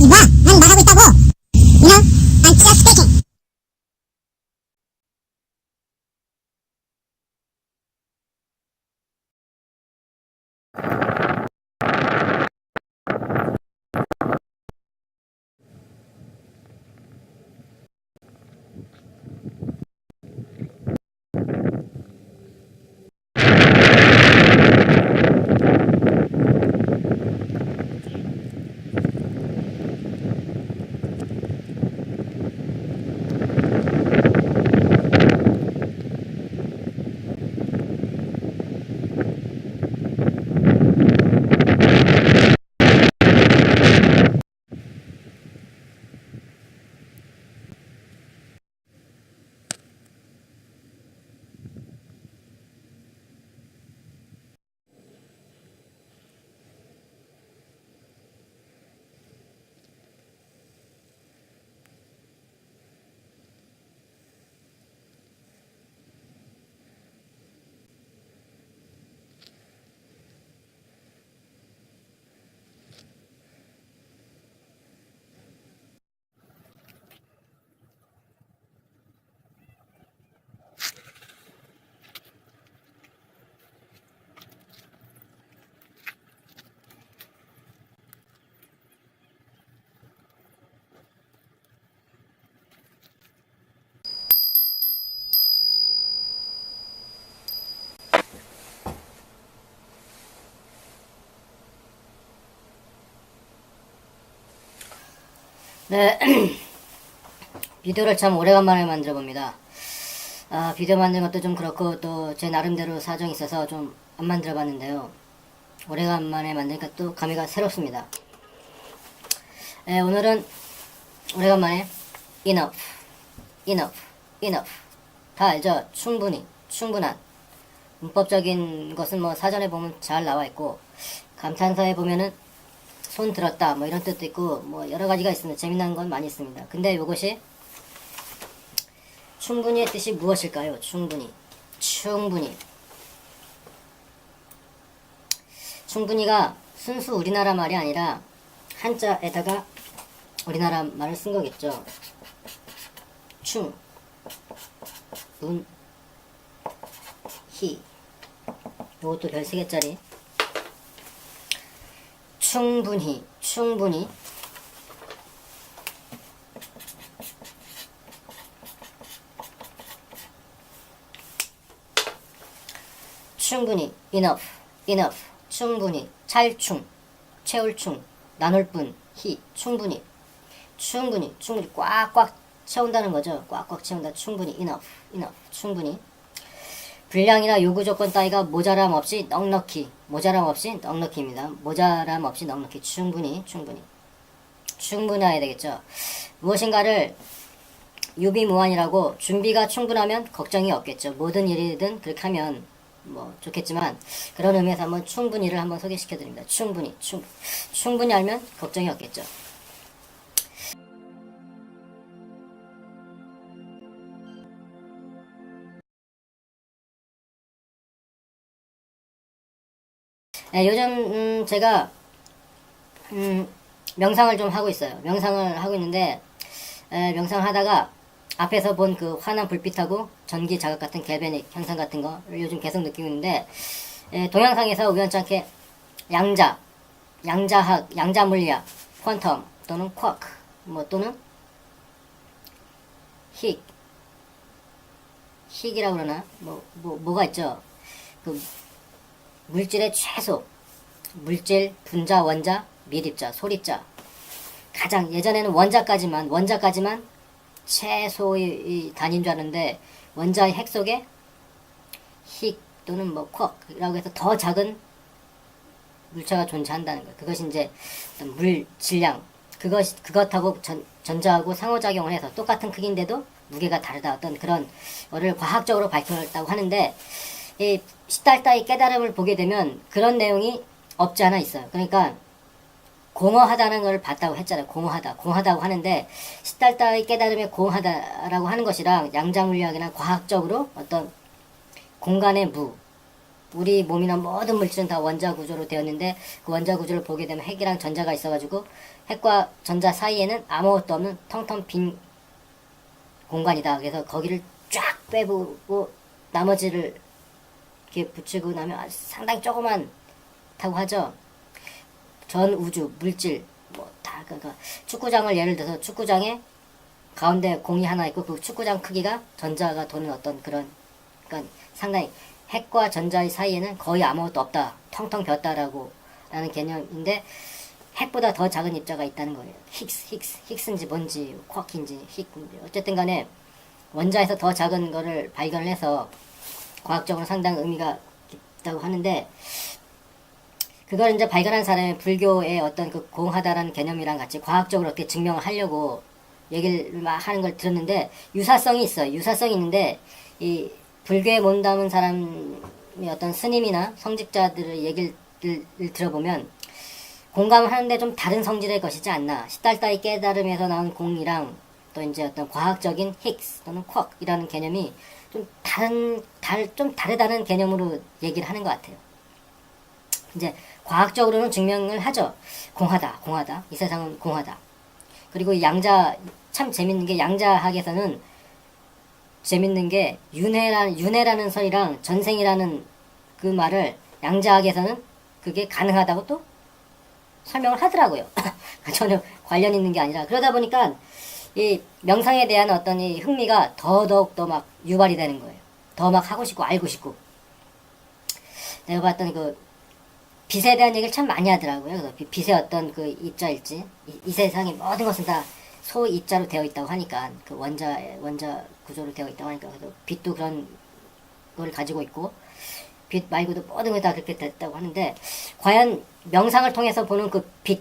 봐, 난 말하고 있다고. You know, I'm just speaking. 네, 비디오를 참 오래간만에 만들어 봅니다. 비디오 만드는 것도 좀 그렇고 또 제 나름대로 사정이 있어서 좀 안 만들어 봤는데요. 오래간만에 만드니까 또 감회가 새롭습니다. 네, 오늘은 오래간만에 enough, enough, enough 다 알죠? 충분히, 충분한. 문법적인 것은 뭐 사전에 보면 잘 나와 있고 감탄사에 보면은 손 들었다 뭐 이런 뜻도 있고 뭐 여러 가지가 있습니다. 재미난 건 많이 있습니다. 근데 이것이 충분히의 뜻이 무엇일까요? 충분히, 충분히. 충분히가 순수 우리나라 말이 아니라 한자에다가 우리나라 말을 쓴 거겠죠. 충, 분, 히. 요것도 별 3개짜리. 충분히, 충분히. 충분히, enough, enough. 충분히, 찰충, 채울충, 나눌 뿐, 히, 충분히. 충분히, 충분히 꽉꽉 채운다는 거죠. 꽉꽉 채운다. 충분히, enough, enough. 충분히. 분량이나 요구 조건 따위가 모자람 없이 넉넉히, 모자람 없이 넉넉히입니다. 모자람 없이 넉넉히, 충분히, 충분히. 충분해야 되겠죠. 무엇인가를 유비무환이라고 준비가 충분하면 걱정이 없겠죠. 모든 일이든 그렇게 하면 뭐 좋겠지만 그런 의미에서 한번 충분히를 한번 소개시켜 드립니다. 충분히, 충분히 알면 걱정이 없겠죠. 네, 요즘 제가 명상을 좀 하고 있어요. 명상을 하고 있는데 명상을 하다가 앞에서 본 그 환한 불빛하고 전기 자극 같은 갈베닉 현상 같은 거를 요즘 계속 느끼고 있는데 동영상에서 우연찮게 양자학, 양자물리학, 퀀텀 또는 쿼크 뭐 또는 힉이라고 그러나 뭐가 있죠. 그 물질의 최소, 물질, 분자, 원자, 미립자, 소립자. 가장 예전에는 원자까지만 최소의 단위인 줄 알았는데 원자의 핵 속에 힉 또는 뭐 쿼크라고 해서 더 작은 물체가 존재한다는 거예요. 그것이 이제 물 질량 그것하고 전자하고 상호작용을 해서 똑같은 크기인데도 무게가 다르다 어떤 그런 거를 과학적으로 밝혔다고 하는데 이 시달다의 깨달음을 보게 되면 그런 내용이 없지 않아 있어요. 그러니까 공허하다는 걸 봤다고 했잖아요. 공허하다고 하는데 시달다의 깨달음에 공허하다라고 하는 것이랑 양자물리학이나 과학적으로 어떤 공간의 우리 몸이나 모든 물질은 다 원자 구조로 되었는데 그 원자 구조를 보게 되면 핵이랑 전자가 있어가지고 핵과 전자 사이에는 아무것도 없는 텅텅 빈 공간이다. 그래서 거기를 쫙 빼보고 나머지를 이렇게 붙이고 나면 상당히 조그만다고 하죠. 전 우주, 물질, 뭐 다, 그러니까 축구장을 예를 들어서 축구장에 가운데 공이 하나 있고 그 축구장 크기가 전자가 도는 어떤 그런, 그러니까 상당히 핵과 전자의 사이에는 거의 아무것도 없다. 텅텅 비었다라고 라는 개념인데 핵보다 더 작은 입자가 있다는 거예요. 힉스인지 뭔지 쿼크인지 어쨌든 간에 원자에서 더 작은 거를 발견을 해서 과학적으로 상당히 의미가 있다고 하는데 그걸 이제 발견한 사람이 불교의 어떤 그 공하다라는 개념이랑 같이 과학적으로 어떻게 증명을 하려고 얘기를 막 하는 걸 들었는데 유사성이 있어요. 유사성이 있는데 이 불교에 몸담은 사람이 어떤 스님이나 성직자들의 얘기를 들어보면 공감을 하는데 좀 다른 성질의 것이지 않나. 시달다의 깨달음에서 나온 공이랑 또 이제 어떤 과학적인 힉스 또는 쿼크이라는 개념이 좀 좀 다르다는 개념으로 얘기를 하는 것 같아요. 이제 과학적으로는 증명을 하죠. 공하다. 이 세상은 공하다. 그리고 양자, 참 재밌는 게 양자학에서는 재밌는 게 윤회라는 설이랑 전생이라는 그 말을 양자학에서는 그게 가능하다고 또 설명을 하더라고요. 전혀 관련 있는 게 아니라 그러다 보니까 이 명상에 대한 어떤 이 흥미가 더더욱 더 막 유발이 되는 거예요. 더 막 하고 싶고 알고 싶고. 내가 봤던 그 빛에 대한 얘기를 참 많이 하더라고요. 그래서 빛의 어떤 그 입자일지 이 세상의 모든 것은 다 소입자로 되어 있다고 하니까 그 원자 구조로 되어 있다고 하니까 그래서 빛도 그런 걸 가지고 있고 빛 말고도 모든 게 다 그렇게 됐다고 하는데 과연 명상을 통해서 보는 그 빛,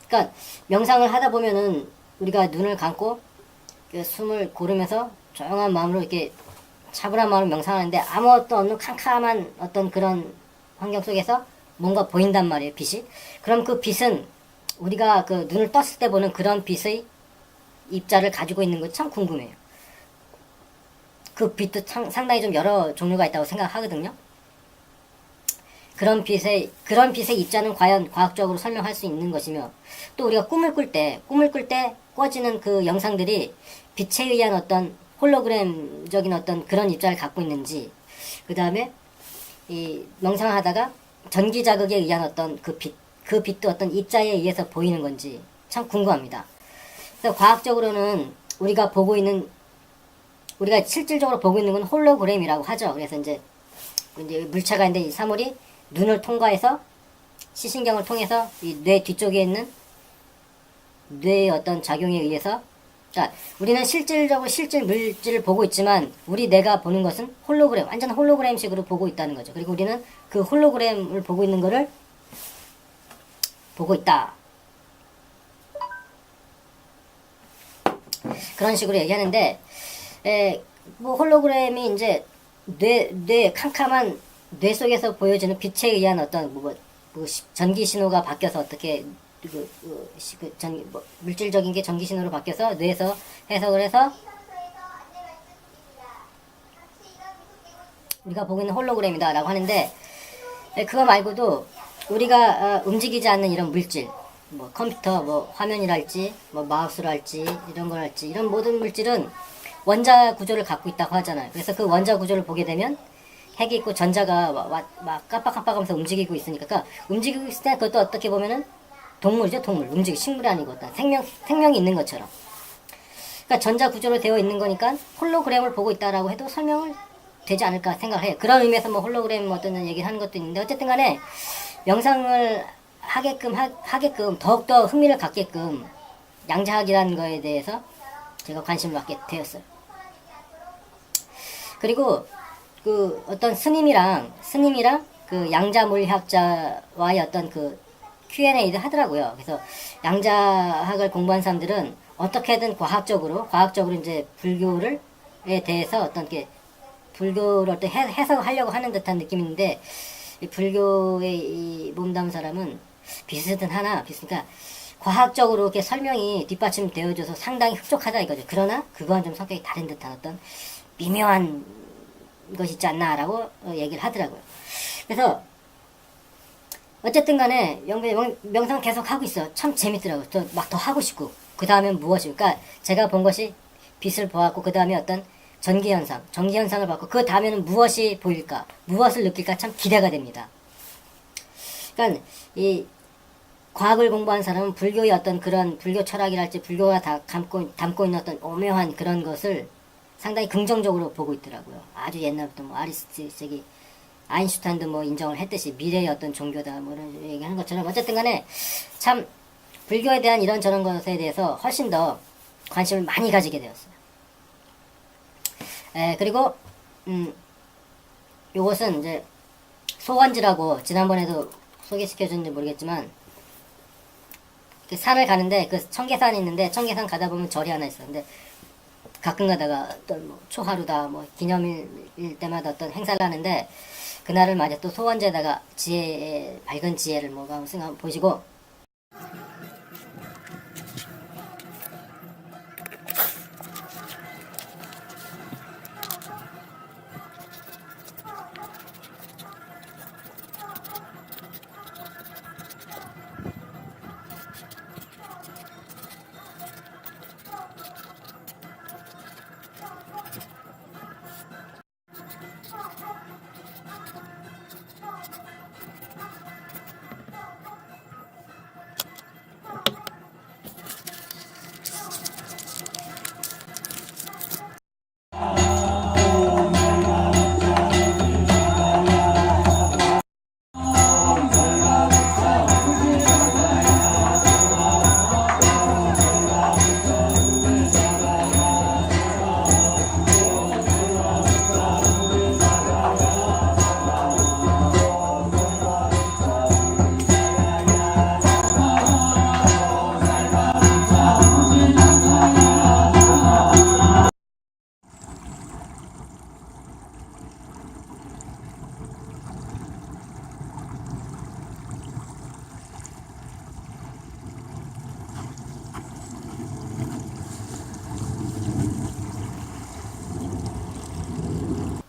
그러니까 명상을 하다 보면은 우리가 눈을 감고 숨을 고르면서 조용한 마음으로 이렇게 차분한 마음으로 명상하는데 아무것도 없는 캄캄한 어떤 그런 환경 속에서 뭔가 보인단 말이에요, 빛이. 그럼 그 빛은 우리가 그 눈을 떴을 때 보는 그런 빛의 입자를 가지고 있는 거 참 궁금해요. 그 빛도 상당히 좀 여러 종류가 있다고 생각하거든요. 그런 빛의 입자는 과연 과학적으로 설명할 수 있는 것이며 또 우리가 꿈을 꿀 때 꿔지는 그 영상들이 빛에 의한 어떤 홀로그램적인 어떤 그런 입자를 갖고 있는지 그 다음에 이 명상을 하다가 전기 자극에 의한 어떤 그 빛도 어떤 입자에 의해서 보이는 건지 참 궁금합니다. 그래서 과학적으로는 우리가 실질적으로 보고 있는 건 홀로그램이라고 하죠. 그래서 이제 물체가 있는데 이 사물이 눈을 통과해서 시신경을 통해서 이 뇌 뒤쪽에 있는 뇌의 어떤 작용에 의해서 그러니까 우리는 실질 물질을 보고 있지만 우리 뇌가 보는 것은 홀로그램, 완전 홀로그램식으로 보고 있다는 거죠. 그리고 우리는 그 홀로그램을 보고 있는 거를 보고 있다. 그런 식으로 얘기하는데 뭐 홀로그램이 이제 뇌 캄캄한 뇌 속에서 보여지는 빛에 의한 어떤 전기 신호가 바뀌어서 어떻게 물질적인 게 전기 신호로 바뀌어서 뇌에서 해석을 해서 우리가 보고 있는 홀로그램이다라고 하는데 그거 말고도 우리가 움직이지 않는 이런 물질 뭐 컴퓨터 뭐 화면이랄지 뭐 마우스랄지 이런 거랄지 이런 모든 물질은 원자 구조를 갖고 있다고 하잖아요. 그래서 그 원자 구조를 보게 되면 핵이 있고 전자가 막 깜빡깜빡하면서 움직이고 있으니까 그러니까 움직이고 있을 때 그것도 어떻게 보면은 동물이죠. 동물. 식물이 아니고 어떤 생명이 있는 것처럼. 그러니까 전자 구조로 되어 있는 거니까 홀로그램을 보고 있다라고 해도 설명을 되지 않을까 생각을 해요. 그런 의미에서 뭐 홀로그램 어떤 얘기를 하는 것도 있는데 어쨌든 간에 명상을 하게끔 더욱더 흥미를 갖게끔 양자학이라는 거에 대해서 제가 관심을 갖게 되었어요. 그리고 그 어떤 스님이랑 그 양자물리학자와의 어떤 그 Q&A도 하더라고요. 그래서 양자학을 공부한 사람들은 어떻게든 과학적으로 이제 불교에 대해서 어떤 게 불교를 어떤 해석을 하려고 하는 듯한 느낌인데 이 불교의 이 몸담은 사람은 비슷하니까 과학적으로 이렇게 설명이 뒷받침되어져서 상당히 흡족하다 이거죠. 그러나 그거는 좀 성격이 다른 듯한 어떤 미묘한 것이 있지 않나라고 얘기를 하더라고요. 그래서 어쨌든 간에 명상 계속 하고 있어요. 참 재밌더라고요. 또 막 더 하고 싶고. 그 다음엔 무엇이, 그러니까 제가 본 것이 빛을 보았고, 그 다음에 어떤 전기현상을 봤고, 그 다음에는 무엇이 보일까, 무엇을 느낄까 참 기대가 됩니다. 그러니까 이 과학을 공부한 사람은 불교의 어떤 그런 불교 철학이랄지 불교가 다 담고 있는 어떤 오묘한 그런 것을 상당히 긍정적으로 보고 있더라고요. 아주 옛날부터 뭐 아리스토텔이 아인슈타인도 뭐 인정을 했듯이 미래의 어떤 종교다 뭐 이런 얘기하는 것처럼 어쨌든 간에 참 불교에 대한 이런저런 것에 대해서 훨씬 더 관심을 많이 가지게 되었어요. 그리고 요것은 이제 소원지라고 지난번에도 소개시켜줬는지 모르겠지만 그 산을 가는데 그 청계산이 있는데 청계산 가다 보면 절이 하나 있어. 근데 가끔 가다가 어떤 뭐 초하루다 뭐 기념일 때마다 어떤 행사를 하는데 그날을 맞아 또 소원제에다가 밝은 지혜를 뭐가 생각 보시고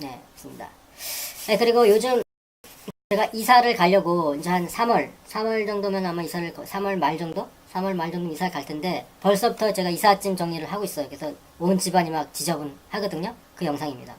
네, 좋습니다. 네, 그리고 요즘 제가 이사를 가려고 이제 한 3월 정도면 아마 3월 말 정도? 3월 말 정도 이사를 갈 텐데 벌써부터 제가 이삿짐 정리를 하고 있어요. 그래서 온 집안이 막 지저분하거든요. 그 영상입니다.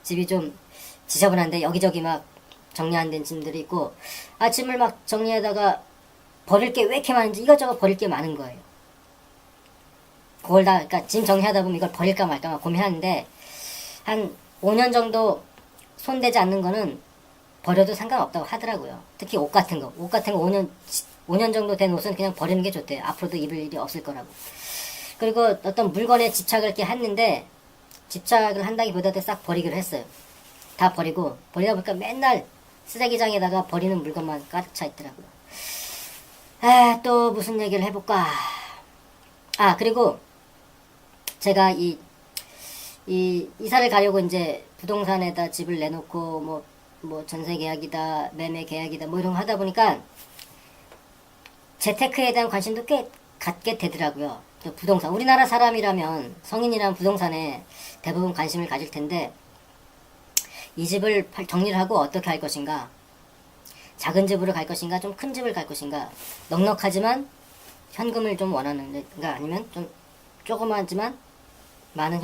집이 좀 지저분한데 여기저기 막 정리 안 된 짐들이 있고 짐을 막 정리하다가 버릴 게 왜 이렇게 많은지 이것저것 버릴 게 많은 거예요. 그걸 다 그러니까 짐 정리하다 보면 이걸 버릴까 말까 막 고민하는데 한 5년 정도 손대지 않는 거는 버려도 상관없다고 하더라고요. 특히 옷 같은 거 5년 정도 된 옷은 그냥 버리는 게 좋대요. 앞으로도 입을 일이 없을 거라고. 그리고 어떤 물건에 집착을 이렇게 했는데 집착을 한다기보다도 싹 버리기로 했어요. 다 버리고 버리다 보니까 맨날 쓰레기장에다가 버리는 물건만 가득 차 있더라고요. 또 무슨 얘기를 해볼까. 그리고 제가 이 이사를 가려고 이제 부동산에다 집을 내놓고 뭐 전세 계약이다 매매 계약이다 뭐 이런 거 하다 보니까 재테크에 대한 관심도 꽤 갖게 되더라고요. 또 부동산, 우리나라 사람이라면 성인이라면 부동산에 대부분 관심을 가질 텐데 이 집을 정리를 하고 어떻게 할 것인가, 작은 집으로 갈 것인가, 좀 큰 집을 갈 것인가, 넉넉하지만 현금을 좀 원하는가, 아니면 좀 조그마하지만 많은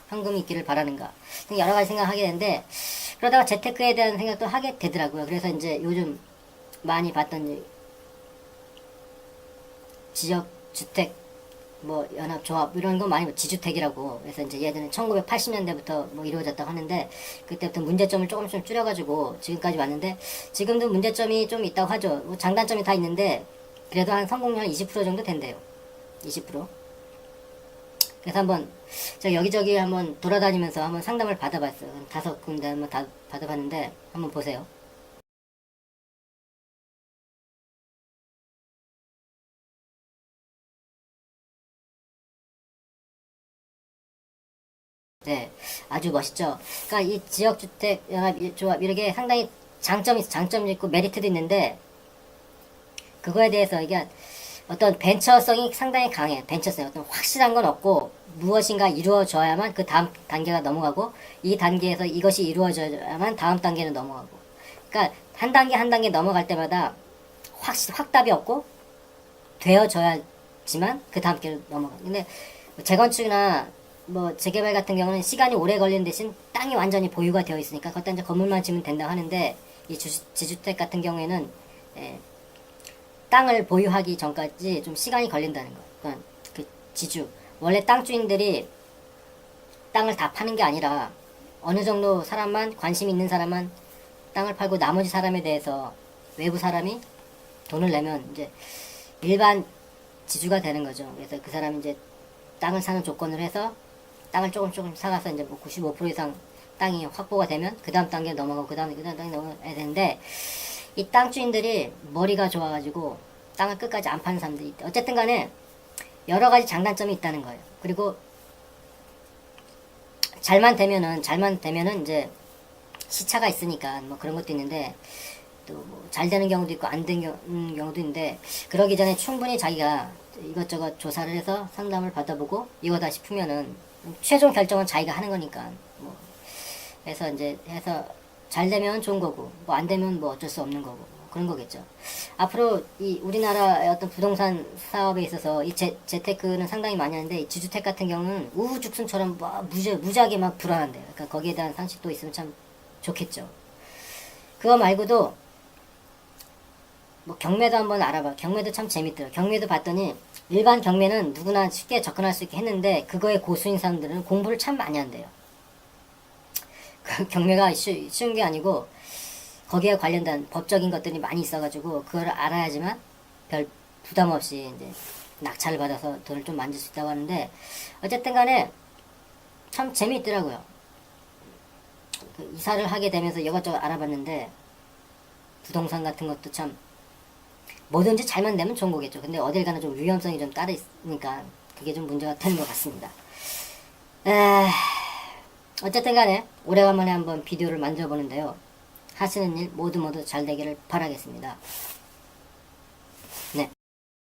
현금이 있기를 바라는가, 등 여러 가지 생각하게 되는데, 그러다가 재테크에 대한 생각도 하게 되더라고요. 그래서 이제 요즘 많이 봤던 지역주택 뭐 연합조합 이런 거 많이 지주택이라고, 그래서 이제 예전에 1980년대부터 뭐 이루어졌다고 하는데, 그때부터 문제점을 조금씩 줄여가지고 지금까지 왔는데, 지금도 문제점이 좀 있다고 하죠. 뭐 장단점이 다 있는데 그래도 한 성공률 한 20% 정도 된대요. 20%. 그래서 한번 제가 여기저기 한번 돌아다니면서 한번 상담을 받아봤어요. 5군데 한번 다 받아봤는데 한번 보세요. 네, 아주 멋있죠. 그러니까 이 지역주택 연합조합 이렇게 상당히 장점이 있고 메리트도 있는데, 그거에 대해서 이게 어떤 벤처성이 상당히 강해. 벤처성, 어떤 확실한 건 없고 무엇인가 이루어져야만 그 다음 단계가 넘어가고, 이 단계에서 이것이 이루어져야만 다음 단계는 넘어가고. 그러니까 한 단계 한 단계 넘어갈 때마다 확답이 없고 되어져야지만 그 다음 단계로 넘어가. 근데 재건축이나 뭐 재개발 같은 경우는 시간이 오래 걸리는 대신 땅이 완전히 보유가 되어 있으니까 거기다 이제 건물만 지으면 된다고 하는데, 이 지주택 같은 경우에는 땅을 보유하기 전까지 좀 시간이 걸린다는 거. 그러니까 그 원래 땅 주인들이 땅을 다 파는 게 아니라 어느 정도 사람만, 관심 있는 사람만 땅을 팔고, 나머지 사람에 대해서 외부 사람이 돈을 내면 이제 일반 지주가 되는 거죠. 그래서 그 사람이 이제 땅을 사는 조건을 해서 땅을 조금 사가서 이제 뭐 95% 이상 땅이 확보가 되면 그 다음 단계에 넘어가고, 그 다음 단계에 넘어가야 되는데, 이 땅 주인들이 머리가 좋아가지고 땅을 끝까지 안 파는 사람들이 있대. 어쨌든 간에 여러 가지 장단점이 있다는 거예요. 그리고 잘만 되면은 이제 시차가 있으니까 뭐 그런 것도 있는데, 또 뭐 잘 되는 경우도 있고 안 되는 경우도 있는데, 그러기 전에 충분히 자기가 이것저것 조사를 해서 상담을 받아보고 이거다 싶으면은 최종 결정은 자기가 하는 거니까, 뭐 해서 이제 해서 잘 되면 좋은 거고, 뭐 안 되면 뭐 어쩔 수 없는 거고, 뭐 그런 거겠죠. 앞으로 이 우리나라의 어떤 부동산 사업에 있어서 이 재테크는 상당히 많이 하는데, 이 지주택 같은 경우는 우후죽순처럼 막 무지하게 막 불안한데요. 그러니까 거기에 대한 상식도 있으면 참 좋겠죠. 그거 말고도 뭐 경매도 한번 알아봐. 경매도 참 재밌더라. 경매도 봤더니 일반 경매는 누구나 쉽게 접근할 수 있게 했는데, 그거에 고수인 사람들은 공부를 참 많이 한대요. 그 경매가 쉬운 게 아니고 거기에 관련된 법적인 것들이 많이 있어가지고 그걸 알아야지만 별 부담 없이 이제 낙찰을 받아서 돈을 좀 만질 수 있다고 하는데, 어쨌든 간에 참 재미있더라고요. 그 이사를 하게 되면서 이것저것 알아봤는데, 부동산 같은 것도 참 뭐든지 잘만 되면 좋은 거겠죠. 근데 어딜 가나 좀 위험성이 좀 따로 있으니까 그게 좀 문제가 되는 것 같습니다. 어쨌든 간에 오래간만에 한번 비디오를 만들어 보는데요. 하시는 일 모두 잘 되기를 바라겠습니다.